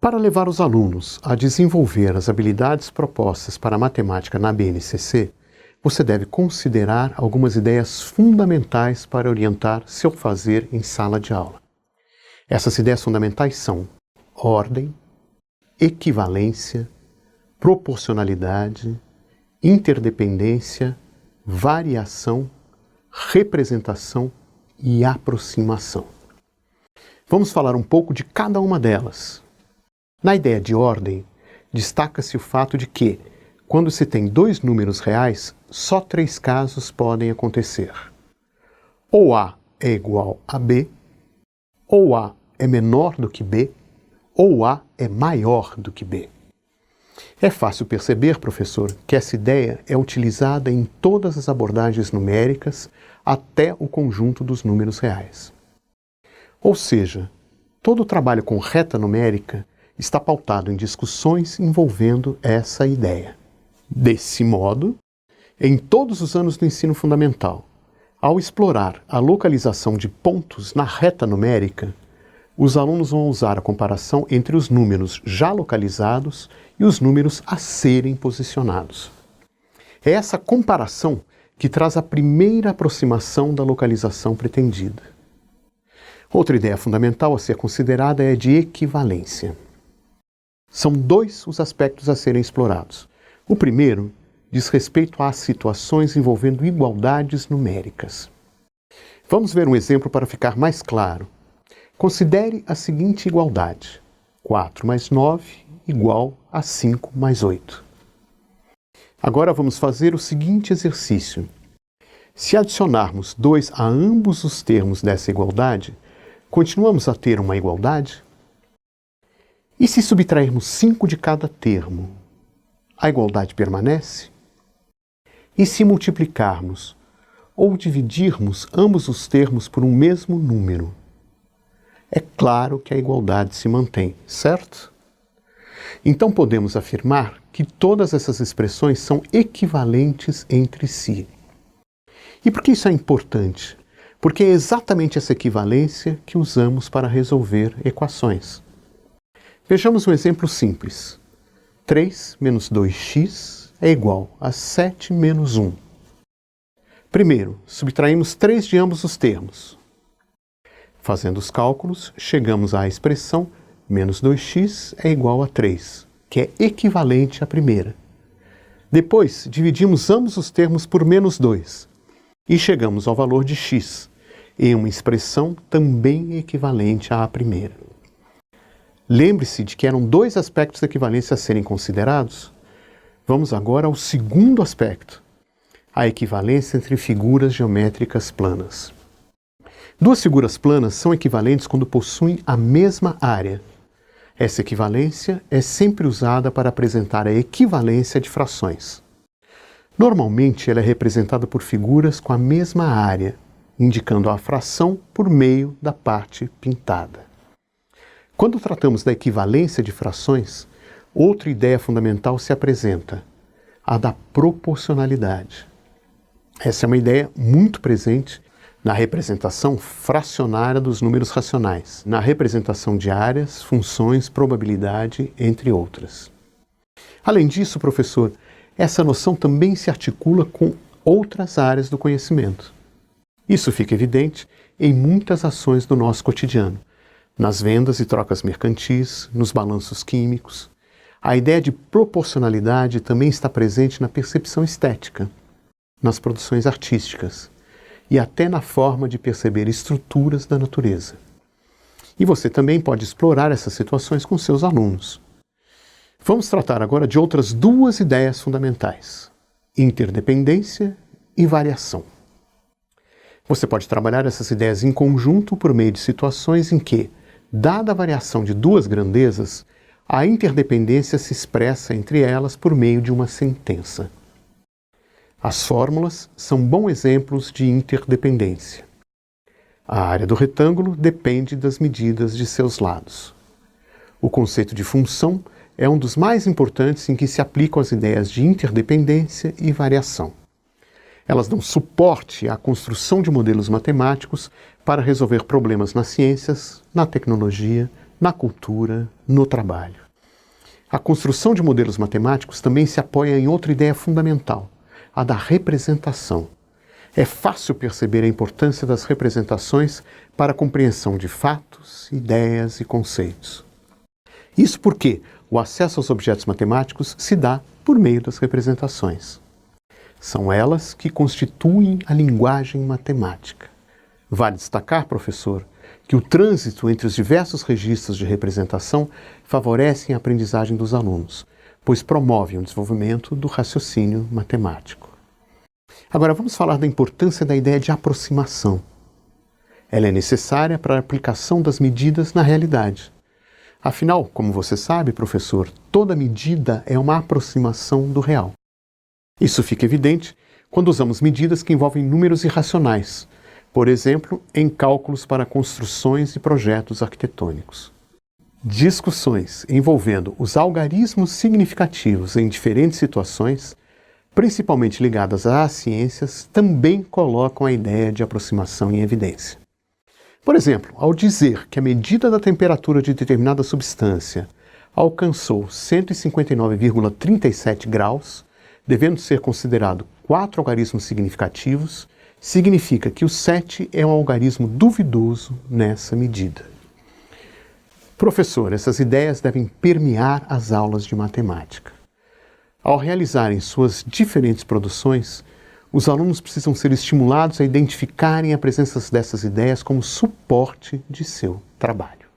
Para levar os alunos a desenvolver as habilidades propostas para a matemática na BNCC, você deve considerar algumas ideias fundamentais para orientar seu fazer em sala de aula. Essas ideias fundamentais são ordem, equivalência, proporcionalidade, interdependência, variação, representação e aproximação. Vamos falar um pouco de cada uma delas. Na ideia de ordem, destaca-se o fato de que, quando se tem dois números reais, só 3 casos podem acontecer. Ou A é igual a B, ou A é menor do que B, ou A é maior do que B. É fácil perceber, professor, que essa ideia é utilizada em todas as abordagens numéricas até o conjunto dos números reais. Ou seja, todo o trabalho com reta numérica está pautado em discussões envolvendo essa ideia. Desse modo, em todos os anos do ensino fundamental, ao explorar a localização de pontos na reta numérica, os alunos vão usar a comparação entre os números já localizados e os números a serem posicionados. É essa comparação que traz a primeira aproximação da localização pretendida. Outra ideia fundamental a ser considerada é a de equivalência. São 2 os aspectos a serem explorados. O primeiro diz respeito às situações envolvendo igualdades numéricas. Vamos ver um exemplo para ficar mais claro. Considere a seguinte igualdade: 4 mais 9 igual a 5 mais 8. Agora vamos fazer o seguinte exercício. Se adicionarmos 2 a ambos os termos dessa igualdade, continuamos a ter uma igualdade? E se subtrairmos 5 de cada termo, a igualdade permanece? E se multiplicarmos ou dividirmos ambos os termos por um mesmo número? É claro que a igualdade se mantém, certo? Então podemos afirmar que todas essas expressões são equivalentes entre si. E por que isso é importante? Porque é exatamente essa equivalência que usamos para resolver equações. Vejamos um exemplo simples. 3 menos 2x é igual a 7 menos 1. Primeiro, subtraímos 3 de ambos os termos. Fazendo os cálculos, chegamos à expressão menos 2x é igual a 3, que é equivalente à primeira. Depois, dividimos ambos os termos por menos 2 e chegamos ao valor de x, em uma expressão também equivalente à primeira. Lembre-se de que eram 2 aspectos da equivalência a serem considerados. Vamos agora ao segundo aspecto, a equivalência entre figuras geométricas planas. 2 figuras planas são equivalentes quando possuem a mesma área. Essa equivalência é sempre usada para apresentar a equivalência de frações. Normalmente ela é representada por figuras com a mesma área, indicando a fração por meio da parte pintada. Quando tratamos da equivalência de frações, outra ideia fundamental se apresenta, a da proporcionalidade. Essa é uma ideia muito presente na representação fracionária dos números racionais, na representação de áreas, funções, probabilidade, entre outras. Além disso, professor, essa noção também se articula com outras áreas do conhecimento. Isso fica evidente em muitas ações do nosso cotidiano, nas vendas e trocas mercantis, nos balanços químicos. A ideia de proporcionalidade também está presente na percepção estética, nas produções artísticas e até na forma de perceber estruturas da natureza. E você também pode explorar essas situações com seus alunos. Vamos tratar agora de outras 2 ideias fundamentais: interdependência e variação. Você pode trabalhar essas ideias em conjunto por meio de situações em que, dada a variação de 2 grandezas, a interdependência se expressa entre elas por meio de uma sentença. As fórmulas são bons exemplos de interdependência. A área do retângulo depende das medidas de seus lados. O conceito de função é um dos mais importantes em que se aplicam as ideias de interdependência e variação. Elas dão suporte à construção de modelos matemáticos para resolver problemas nas ciências, na tecnologia, na cultura, no trabalho. A construção de modelos matemáticos também se apoia em outra ideia fundamental, a da representação. É fácil perceber a importância das representações para a compreensão de fatos, ideias e conceitos. Isso porque o acesso aos objetos matemáticos se dá por meio das representações. São elas que constituem a linguagem matemática. Vale destacar, professor, que o trânsito entre os diversos registros de representação favorecem a aprendizagem dos alunos, pois promovem o desenvolvimento do raciocínio matemático. Agora vamos falar da importância da ideia de aproximação. Ela é necessária para a aplicação das medidas na realidade. Afinal, como você sabe, professor, toda medida é uma aproximação do real. Isso fica evidente quando usamos medidas que envolvem números irracionais, por exemplo, em cálculos para construções e projetos arquitetônicos. Discussões envolvendo os algarismos significativos em diferentes situações, principalmente ligadas às ciências, também colocam a ideia de aproximação em evidência. Por exemplo, ao dizer que a medida da temperatura de determinada substância alcançou 159,37 graus, devendo ser considerado 4 algarismos significativos, significa que o 7 é um algarismo duvidoso nessa medida. Professor, essas ideias devem permear as aulas de matemática. Ao realizarem suas diferentes produções, os alunos precisam ser estimulados a identificarem a presença dessas ideias como suporte de seu trabalho.